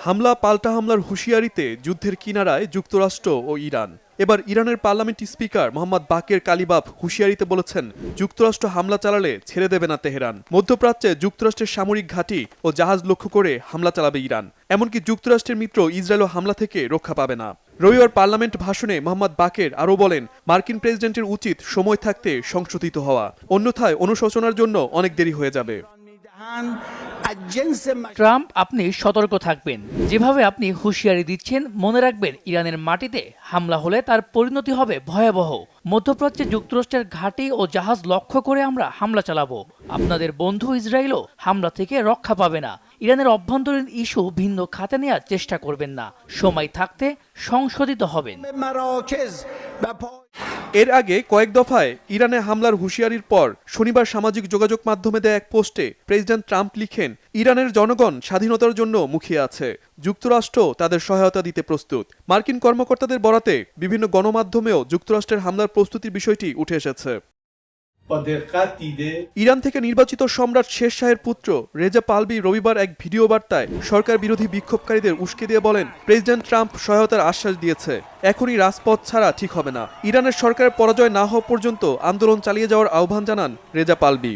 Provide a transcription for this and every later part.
হামলা পাল্টা হামলার হুঁশিয়ারিতে যুদ্ধের কিনারায় যুক্তরাষ্ট্র ও ইরান। এবার ইরানের পার্লামেন্ট স্পিকার মোহাম্মদ বাকের কালিবাফ হুঁশিয়ারিতে বলেছেন, যুক্তরাষ্ট্র হামলা চালালে ছেড়ে দেবে না তেহরান। মধ্যপ্রাচ্যে যুক্তরাষ্ট্রের সামরিক ঘাঁটি ও জাহাজ লক্ষ্য করে হামলা চালাবে ইরান। এমনকি যুক্তরাষ্ট্রের মিত্র ইসরায়েলও হামলা থেকে রক্ষা পাবে না। রবিবার পার্লামেন্ট ভাষণে মোহাম্মদ বাকের আরও বলেন, মার্কিন প্রেসিডেন্টের উচিত সময় থাকতে সংশোধিত হওয়া, অন্যথায় অনুশোচনার জন্য অনেক দেরি হয়ে যাবে। ট্রাম্প, আপনি সতর্ক থাকবেন। যেভাবে আপনি হুঁশিয়ারি দিচ্ছেন, মনে রাখবেন ইরানের মাটিতে হামলা হলে তার পরিণতি হবে ভয়াবহ। মধ্যপ্রাচ্যে যুক্তরাষ্ট্রের ঘাঁটি ও জাহাজ লক্ষ্য করে আমরা হামলা চালাবো। আপনাদের বন্ধু ইসরায়েলও হামলা থেকে রক্ষা পাবে না। ইরানের অভ্যন্তরীণ ইস্যু ভিন্ন খাতে নেওয়ার চেষ্টা করবেন না। সময় থাকতে সংশোধিত হবেন। এর আগে কয়েক দফায় ইরানে হামলার হুঁশিয়ারির পর শনিবার সামাজিক যোগাযোগ মাধ্যমে দেয়া এক পোস্টে প্রেসিডেন্ট ট্রাম্প লিখেন, ইরানের জনগণ স্বাধীনতার জন্য মুখিয়ে আছে, যুক্তরাষ্ট্র তাদের সহায়তা দিতে প্রস্তুত। মার্কিন কর্মকর্তাদের বরাতে বিভিন্ন গণমাধ্যমেও যুক্তরাষ্ট্রের হামলার প্রস্তুতির বিষয়টি উঠে এসেছে। ইরান থেকে নির্বাচিত সম্রাট শের শাহের পুত্র রেজা পাহলভি রবিবার এক ভিডিও বার্তায় সরকার বিরোধী বিক্ষোভকারীদের উস্কে দিয়ে বলেন, প্রেসিডেন্ট ট্রাম্প সহায়তার আশ্বাস দিয়েছে, এখনই রাজপথ ছাড়া ঠিক হবে না। ইরানের সরকারের পরাজয় না হওয়া পর্যন্ত আন্দোলন চালিয়ে যাওয়ার আহ্বান জানান রেজা পাহলভি।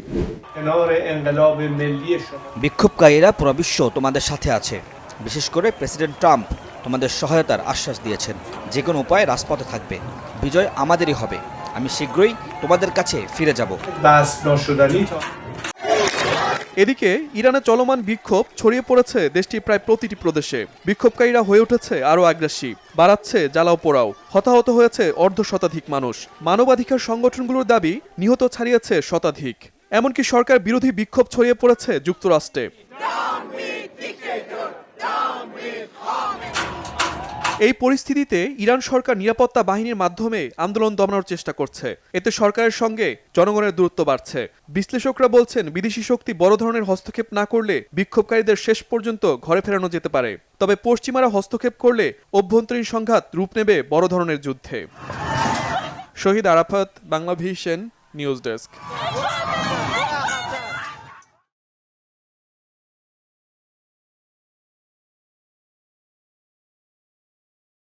বিক্ষোভকারীরা পুরো বিশ্ব তোমাদের সাথে আছে। বিশেষ করে প্রেসিডেন্ট ট্রাম্প তোমাদের সহায়তার আশ্বাস দিয়েছেন। যে কোনো উপায়ে রাজপথে থাকবে, বিজয় আমাদেরই হবে। আমি শীঘ্রই তোমাদের কাছে ফিরে যাব। এদিকে ইরানে চলমান বিক্ষোভ ছড়িয়ে পড়েছে দেশটির প্রায় প্রতিটি প্রদেশে। বিক্ষোভকারীরা হয়ে উঠেছে আরও আগ্রাসী, বাড়াচ্ছে জ্বালাও পোড়াও। হতাহত হয়েছে অর্ধশতাধিক মানুষ। মানবাধিকার সংগঠনগুলোর দাবি, নিহত ছাড়িয়েছে শতাধিক। এমনকি সরকার বিরোধী বিক্ষোভ ছড়িয়ে পড়েছে যুক্তরাষ্ট্রে। এই পরিস্থিতিতে ইরান সরকার নিরাপত্তা বাহিনীর মাধ্যমে আন্দোলন দমানোর চেষ্টা করছে। এতে সরকারের সঙ্গে জনগণের দূরত্ব বাড়ছে। বিশ্লেষকরা বলছেন, বিদেশি শক্তি বড় ধরনের হস্তক্ষেপ না করলে বিক্ষোভকারীদের শেষ পর্যন্ত ঘরে ফেরানো যেতে পারে। তবে পশ্চিমারা হস্তক্ষেপ করলে অভ্যন্তরীণ সংঘাত রূপ নেবে বড় ধরনের যুদ্ধে। Shahid Arafat, Bangla Vision, news desk.